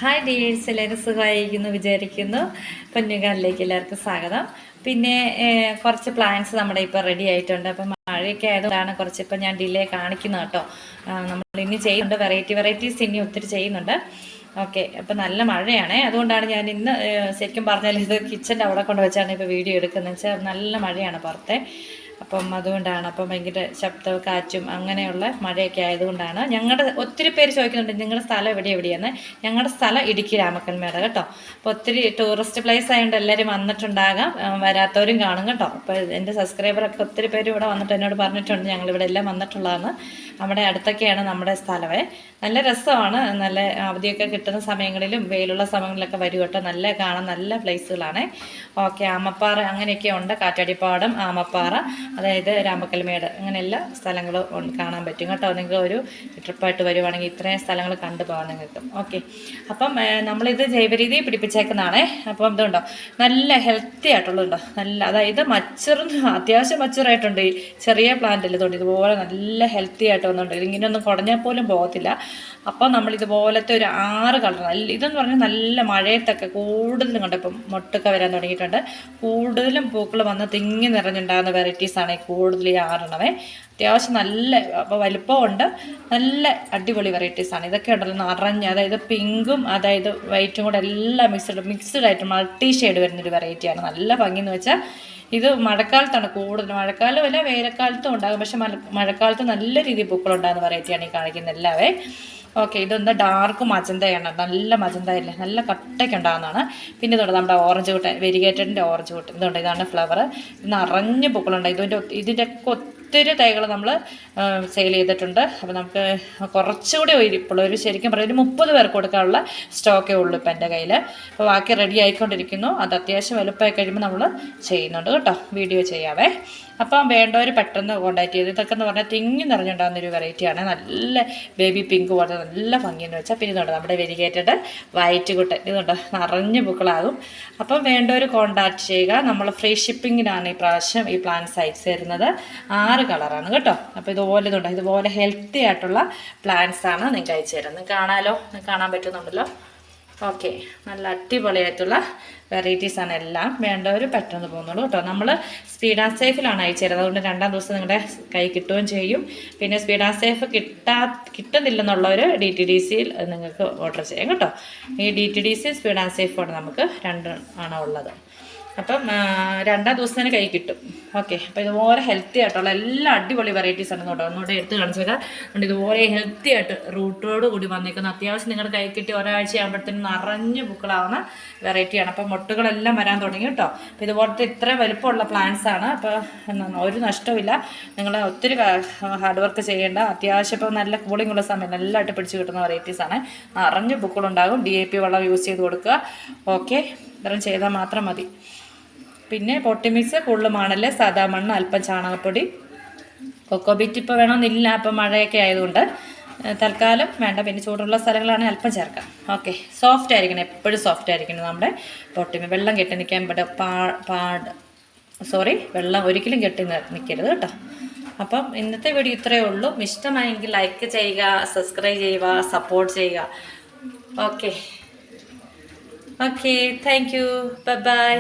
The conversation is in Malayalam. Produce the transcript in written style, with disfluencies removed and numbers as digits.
ഹായ് ഡീഴ്സ്, എല്ലാവരും സുഖമായിരിക്കുന്നു വിചാരിക്കുന്നു. പൊന്നുകാലിലേക്ക് എല്ലാവർക്കും സ്വാഗതം. പിന്നെ കുറച്ച് പ്ലാൻസ് നമ്മുടെ ഇപ്പോൾ റെഡി ആയിട്ടുണ്ട്. അപ്പം മഴയൊക്കെ ആയതുകൊണ്ടാണ് കുറച്ചിപ്പോൾ ഞാൻ ഡിലേ കാണിക്കുന്നത് കേട്ടോ. നമ്മൾ ഇനി ചെയ്യുന്നുണ്ട്, വെറൈറ്റീസ് ഇനി ഒത്തിരി ചെയ്യുന്നുണ്ട്. ഓക്കെ, അപ്പം നല്ല മഴയാണ്, അതുകൊണ്ടാണ് ഞാൻ ഇന്ന് ശരിക്കും പറഞ്ഞാൽ ഇത് കിച്ചൻ്റെ അവിടെ കൊണ്ട് വെച്ചാണ് ഇപ്പോൾ വീഡിയോ എടുക്കുന്നത്. വെച്ചാൽ നല്ല മഴയാണ് പുറത്തെ, അപ്പം അതുകൊണ്ടാണ്. അപ്പം ഭയങ്കര ശബ്ദവും കാറ്റും അങ്ങനെയുള്ള മഴയൊക്കെ ആയതുകൊണ്ടാണ്. ഞങ്ങളുടെ ഒത്തിരി പേര് ചോദിക്കുന്നുണ്ട് നിങ്ങളുടെ സ്ഥലം എവിടെയാണ്. ഞങ്ങളുടെ സ്ഥലം ഇടുക്കി രാമക്കൽമേട് കേട്ടോ. അപ്പോൾ ഒത്തിരി ടൂറിസ്റ്റ് പ്ലേസ് ആയതുകൊണ്ട് എല്ലാവരും വന്നിട്ടുണ്ടാകാം, വരാത്തവരും കാണും കേട്ടോ. അപ്പോൾ എൻ്റെ സബ്സ്ക്രൈബറൊക്കെ ഒത്തിരി പേര് ഇവിടെ വന്നിട്ട് എന്നോട് പറഞ്ഞിട്ടുണ്ട് ഞങ്ങളിവിടെ എല്ലാം വന്നിട്ടുള്ളതാണ്. നമ്മുടെ അടുത്തൊക്കെയാണ് നമ്മുടെ സ്ഥലമേ. നല്ല രസമാണ്. നല്ല അവധിയൊക്കെ കിട്ടുന്ന സമയങ്ങളിലും വെയിലുള്ള സമയങ്ങളിലൊക്കെ വരും കേട്ടോ. നല്ല കാണാൻ നല്ല പ്ലേസുകളാണ്. ഓക്കെ, ആമപ്പാറ അങ്ങനെയൊക്കെ ഉണ്ട്. കാറ്റാടിപ്പാടം, ആമപ്പാറ, അതായത് രാമക്കൽമേട്, അങ്ങനെ എല്ലാ സ്ഥലങ്ങളും കാണാൻ പറ്റും കേട്ടോ. നിങ്ങൾ ഒരു ട്രിപ്പായിട്ട് വരുവാണെങ്കിൽ ഇത്രയും സ്ഥലങ്ങൾ കണ്ടുപോകാൻ നിങ്ങൾക്ക്. ഓക്കെ, അപ്പം നമ്മളിത് ജൈവരീതി പിടിപ്പിച്ചേക്കുന്നതാണേ. അപ്പം ഇതുണ്ടോ, നല്ല ഹെൽത്തി ആയിട്ടുള്ളതുണ്ടോ, നല്ല, അതായത് അത്യാവശ്യം മച്ചുറായിട്ടുണ്ട് ഈ ചെറിയ പ്ലാന്റിൽ. ഇതുകൊണ്ട് ഇതുപോലെ നല്ല ഹെൽത്തി ആയിട്ട് വന്നുണ്ട്. ഇതിങ്ങനെ ഒന്നും കുടഞ്ഞാൽ പോലും പോകത്തില്ല. അപ്പം നമ്മളിതുപോലത്തെ ഒരു 6 കളർ, ഇതെന്ന് പറഞ്ഞാൽ നല്ല മഴയത്തൊക്കെ കൂടുതലും കണ്ടോ ഇപ്പം മൊട്ടൊക്കെ വരാൻ തുടങ്ങിയിട്ടുണ്ട്. കൂടുതലും പൂക്കൾ വന്ന് തിങ്ങി നിറഞ്ഞുണ്ടാകുന്ന വെറൈറ്റീസാണ് കൂടുതൽ ഈ 6 അത്യാവശ്യം നല്ല, അപ്പോൾ വലുപ്പമുണ്ട്, നല്ല അടിപൊളി വെറൈറ്റീസാണ്. ഇതൊക്കെ ഉണ്ടല്ലോ നിറഞ്ഞ്, അതായത് പിങ്കും അതായത് വൈറ്റും കൂടെ എല്ലാം മിക്സ്ഡ് ആയിട്ട് മൾട്ടി ഷെയ്ഡ് വരുന്നൊരു വെറൈറ്റിയാണ്. നല്ല ഭംഗിയെന്ന് വെച്ചാൽ ഇത് മഴക്കാലത്താണ് കൂടുതൽ, മഴക്കാലമല്ല വേനൽക്കാലത്തും ഉണ്ടാകും, പക്ഷെ മഴക്കാലത്ത് നല്ല രീതിയിൽ പൂക്കളുണ്ടാകുന്ന വെറൈറ്റിയാണ് ഈ കാണിക്കുന്നത് എല്ലാവേ. ഓക്കെ, ഇതൊന്ന് ഡാർക്ക് മജന്തയാണ്, നല്ല മജന്ത ഇല്ലേ, നല്ല കട്ടയ്ക്ക് ഉണ്ടാകുന്നതാണ്. പിന്നെ ഇതുണ്ട് നമ്മുടെ ഓറഞ്ച് കൂട്ടൻ, വെരിഗേറ്റഡിൻ്റെ ഓറഞ്ച് കൂട്ടൻ. ഇതുണ്ട്, ഇതാണ് ഫ്ലവർ. ഇത് നിറഞ്ഞ് പൂക്കളുണ്ട്. ഇതിൻ്റെയൊക്കെ ഒത്തിരി തൈകൾ നമ്മൾ സെയിൽ ചെയ്തിട്ടുണ്ട്. അപ്പോൾ നമുക്ക് കുറച്ചുകൂടി ഇരിപ്പുള്ളൂ, ഒരു ശരിക്കും പറഞ്ഞാൽ ഒരു 30 പേർക്ക് കൊടുക്കാനുള്ള സ്റ്റോക്കേ ഉള്ളൂ ഇപ്പം എൻ്റെ കയ്യിൽ. അപ്പോൾ ബാക്കി റെഡി ആയിക്കൊണ്ടിരിക്കുന്നു. അത് അത്യാവശ്യം വലുപ്പമായി കഴിയുമ്പോൾ നമ്മൾ ചെയ്യുന്നുണ്ട് കേട്ടോ, വീഡിയോ ചെയ്യാവേ. അപ്പം വേണ്ടവർ പെട്ടെന്ന് കോൺടാക്ട് ചെയ്ത്. ഇതൊക്കെ എന്ന് പറഞ്ഞാൽ തിങ്ങി നിറഞ്ഞുണ്ടാകുന്നൊരു വെറൈറ്റിയാണ്. നല്ല ബേബി പിങ്ക് പോലെ നല്ല ഭംഗിയെന്ന് വെച്ചാൽ. പിന്നെ ഇതുണ്ട് നമ്മുടെ വെരിഗേറ്റഡ് വൈറ്റ് കുട്ടൻ. ഇതുണ്ട് നിറഞ്ഞ് പൂക്കളാകും. അപ്പം വേണ്ടവർ കോൺടാക്ട് ചെയ്യുക. നമ്മൾ ഫ്രീ ഷിപ്പിങ്ങിനാണ് ഈ പ്രാവശ്യം ഈ പ്ലാൻ സൈറ്റ്സ് വരുന്നത്. 6 കളറാണ് കേട്ടോ. അപ്പോൾ ഇതുപോലെ ഹെൽത്തി ആയിട്ടുള്ള പ്ലാന്റ്സാണ് നിങ്ങൾക്ക് അയച്ചു തരുന്നത്. നിങ്ങൾക്ക് കാണാമല്ലോ, നിങ്ങൾക്ക് കാണാൻ പറ്റുന്നുണ്ടല്ലോ. ഓക്കെ, നല്ല അടിപൊളിയായിട്ടുള്ള വെറൈറ്റീസാണ്. എല്ലാം വേണ്ടവർ പെട്ടെന്ന് പോകുന്നുള്ളൂ കേട്ടോ. നമ്മൾ സ്പീഡ് ആൻഡ് സേഫിലാണ് അയച്ചു തരുന്നത്. അതുകൊണ്ട് 2ാം ദിവസം നിങ്ങളുടെ കൈ കിട്ടുകയും ചെയ്യും. പിന്നെ സ്പീഡ് ആൻഡ് സേഫ് കിട്ടുന്നില്ലെന്നുള്ളവർ DTDCയിൽ നിങ്ങൾക്ക് ഓർഡർ ചെയ്യാം കേട്ടോ. ഈ DTDC സ്പീഡ് ആൻഡ് സേഫോടെ നമുക്ക് 2 ആണ് ഉള്ളത്. അപ്പം 2ാം ദിവസത്തിന് കൈ കിട്ടും. ഓക്കെ, അപ്പോൾ ഇതുപോലെ ഹെൽത്തി ആയിട്ടുള്ള എല്ലാ അടിപൊളി വെറൈറ്റീസാണ് കേട്ടോ. ഒന്നുകൂടെ എടുത്ത് കാണിച്ചേക്കാം. അതുകൊണ്ട് ഇതുപോലെ ഹെൽത്തി ആയിട്ട് റൂട്ടോട് കൂടി വന്നേക്കുന്ന, അത്യാവശ്യം നിങ്ങളുടെ കൈ കിട്ടി ഒരാഴ്ച ആകുമ്പോഴത്തേനും നിറഞ്ഞ് പൂക്കളാവുന്ന വെറൈറ്റിയാണ്. അപ്പം മൊട്ടുകളെല്ലാം വരാൻ തുടങ്ങി കേട്ടോ. അപ്പോൾ ഇതുപോലത്തെ ഇത്ര വലുപ്പമുള്ള പ്ലാന്റ്സാണ്. അപ്പോൾ ഒരു നഷ്ടമില്ല. നിങ്ങൾ ഒത്തിരി ഹാർഡ് വർക്ക് ചെയ്യേണ്ട. അത്യാവശ്യം ഇപ്പോൾ നല്ല കൂളിംഗ് ഉള്ള സമയം നല്ലതായിട്ട് പിടിച്ച് കിട്ടുന്ന വെറൈറ്റീസാണ്. നിറഞ്ഞ് പൂക്കളുണ്ടാകും. DAP വെള്ളം യൂസ് ചെയ്ത് കൊടുക്കുക. ഓക്കെ, ഇത്രയും ചെയ്താൽ മാത്രം മതി. പിന്നെ പൊട്ടി മിക്സ്, കൂടുതൽ മണൽ, സാദാ മണ്ണ്, അല്പം ചാണകപ്പൊടി, കൊക്കോബീറ്റ് ഇപ്പോൾ വേണമെന്നില്ല, അപ്പം മഴയൊക്കെ ആയതുകൊണ്ട് തൽക്കാലം വേണ്ട. പിന്നെ ചൂടുള്ള സ്ഥലങ്ങളാണെങ്കിൽ അല്പം ചേർക്കാം. ഓക്കെ, സോഫ്റ്റ് ആയിരിക്കണം, എപ്പോഴും സോഫ്റ്റ് ആയിരിക്കണം നമ്മുടെ പൊട്ടിമി. വെള്ളം കെട്ടി നിൽക്കാൻ വെള്ളം ഒരിക്കലും കെട്ടി നിൽക്കരുത് കേട്ടോ. അപ്പം ഇന്നത്തെ വീഡിയോ ഇത്രയേ ഉള്ളൂ. ഇഷ്ടമായെങ്കിൽ ലൈക്ക് ചെയ്യുക, സബ്സ്ക്രൈബ് ചെയ്യുക, സപ്പോർട്ട് ചെയ്യുക. Okay, thank you, by.